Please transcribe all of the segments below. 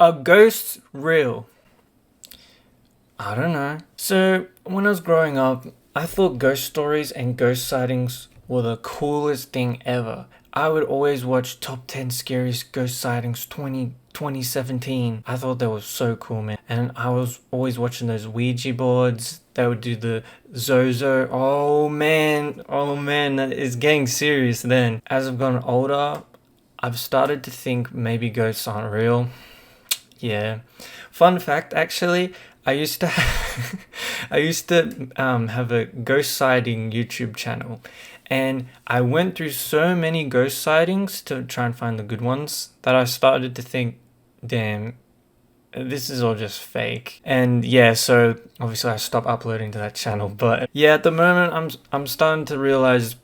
Are ghosts real? I don't know. So, when I was growing up, I thought ghost stories and ghost sightings were the coolest thing ever. I would always watch Top 10 Scariest Ghost Sightings 2017. I thought that was so cool, man. And I was always watching those Ouija boards. They would do the Zozo. Oh man, that is getting serious then. As I've gotten older, I've started to think maybe ghosts aren't real. Yeah. Fun fact, actually, I used to have a ghost sighting YouTube channel, and I went through so many ghost sightings to try and find the good ones that I started to think, damn, this is all just fake. And yeah, so obviously I stopped uploading to that channel, but yeah, at the moment I'm starting to realize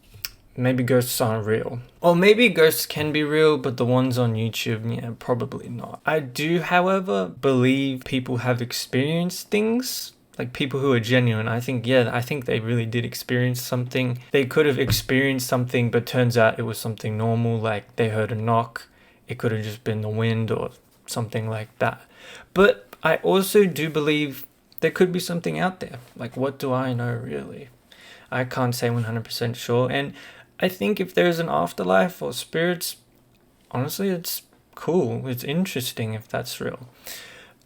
maybe ghosts aren't real. Or maybe ghosts can be real, but the ones on YouTube, yeah, probably not. I do, however, believe people have experienced things. Like people who are genuine. I think they really did experience something. They could have experienced something, but turns out it was something normal, like they heard a knock. It could have just been the wind or something like that. But I also do believe there could be something out there. Like, what do I know, really? I can't say 100% sure. And I think if there's an afterlife or spirits, honestly, it's cool. It's interesting if that's real.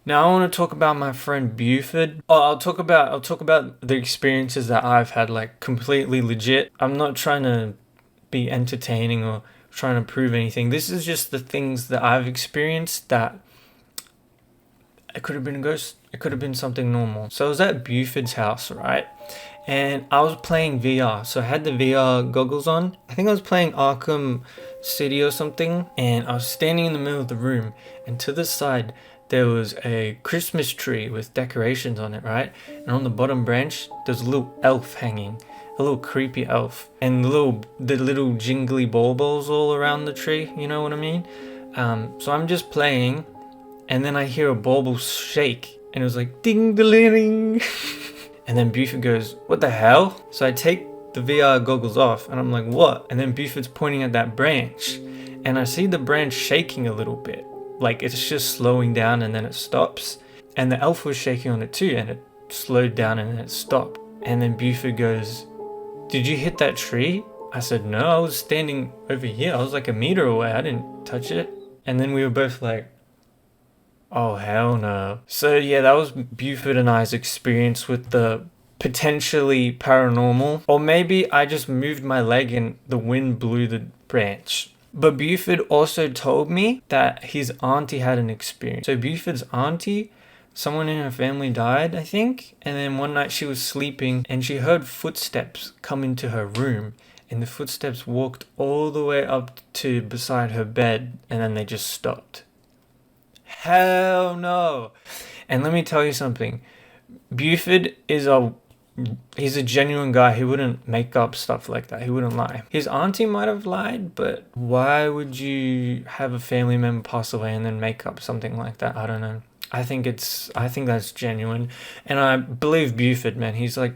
Now I want to talk about my friend Buford. I'll talk about the experiences that I've had, like completely legit. I'm not trying to be entertaining or trying to prove anything. This is just the things that I've experienced that it could have been a ghost. It could have been something normal. So I was at Buford's house, right? And I was playing VR. So I had the VR goggles on. I think I was playing Arkham City or something. And I was standing in the middle of the room. And to the side, there was a Christmas tree with decorations on it, right? And on the bottom branch, there's a little elf hanging. A little creepy elf. And the little jingly balls all around the tree. You know what I mean? So I'm just playing. And then I hear a bauble shake. And it was like, ding-a-ling. And then Buford goes, what the hell? So I take the VR goggles off and I'm like, what? And then Buford's pointing at that branch. And I see the branch shaking a little bit. Like it's just slowing down and then it stops. And the elf was shaking on it too. And it slowed down and then it stopped. And then Buford goes, did you hit that tree? I said, no, I was standing over here. I was like a meter away. I didn't touch it. And then we were both like, oh, hell no. So yeah, that was Buford and I's experience with the potentially paranormal. Or maybe I just moved my leg and the wind blew the branch. But Buford also told me that his auntie had an experience. So Buford's auntie, someone in her family died, I think. And then one night she was sleeping and she heard footsteps come into her room. And the footsteps walked all the way up to beside her bed and then they just stopped. Hell no. And let me tell you something. Buford he's a genuine guy. He wouldn't make up stuff like that. He wouldn't lie. His auntie might have lied, but why would you have a family member pass away and then make up something like that? I don't know. I think that's genuine. And I believe Buford, man. He's a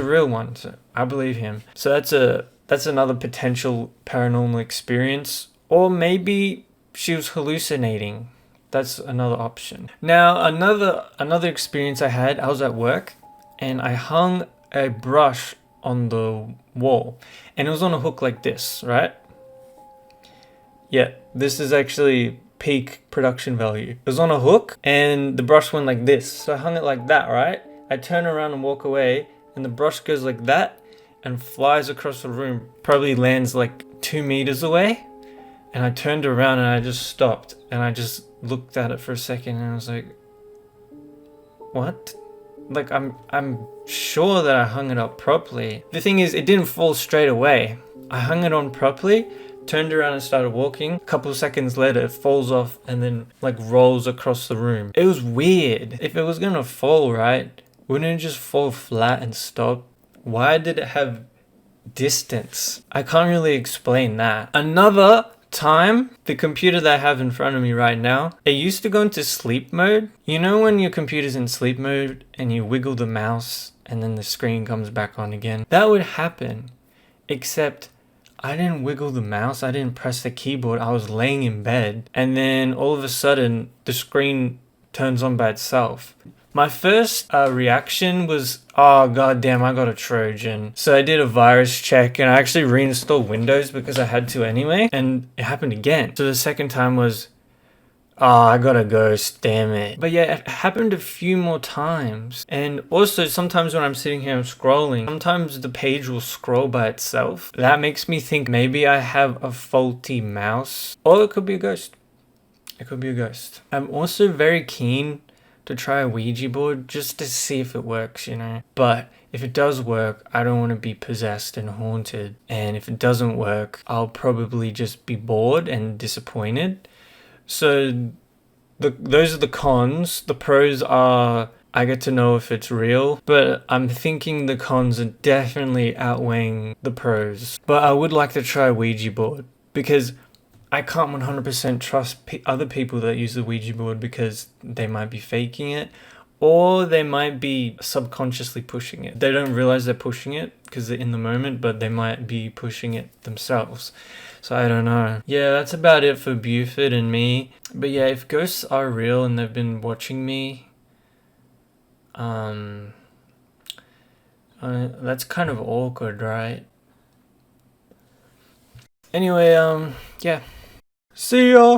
real one. So I believe him. So that's another potential paranormal experience. Or maybe she was hallucinating. That's another option. Now, another experience I had, I was at work and I hung a brush on the wall and it was on a hook like this, right? Yeah, this is actually peak production value. It was on a hook and the brush went like this. So I hung it like that, right? I turn around and walk away and the brush goes like that and flies across the room, probably lands like 2 meters away. And I turned around and I just stopped and I just looked at it for a second and I was like, what? Like I'm sure that I hung it up properly. The thing is, it didn't fall straight away. I hung it on properly, turned around and started walking. A couple of seconds later, it falls off and then like rolls across the room. It was weird. If it was gonna fall, right, wouldn't it just fall flat and stop? Why did it have distance? I can't really explain that. Another time, the computer that I have in front of me right now, it used to go into sleep mode. You know when your computer's in sleep mode and you wiggle the mouse and then the screen comes back on again? That would happen, except I didn't wiggle the mouse, I didn't press the keyboard, I was laying in bed, and then all of a sudden the screen turns on by itself. My first reaction was, oh god damn, I got a Trojan. So I did a virus check and I actually reinstalled Windows because I had to anyway, and it happened again. So the second time was, oh, I got a ghost, damn it. But yeah, it happened a few more times. And also sometimes when I'm sitting here and scrolling, sometimes the page will scroll by itself. That makes me think maybe I have a faulty mouse, or it could be a ghost. It could be a ghost. I'm also very keen to try a Ouija board just to see if it works, you know. But if it does work, I don't want to be possessed and haunted. And if it doesn't work, I'll probably just be bored and disappointed. So those are the cons. The pros are I get to know if it's real, but I'm thinking the cons are definitely outweighing the pros. But I would like to try a Ouija board because I can't 100% trust other people that use the Ouija board because they might be faking it or they might be subconsciously pushing it. They don't realize they're pushing it because they're in the moment, but they might be pushing it themselves. So I don't know. Yeah, that's about it for Buford and me. But yeah, if ghosts are real and they've been watching me, that's kind of awkward, right? Anyway, yeah. See ya!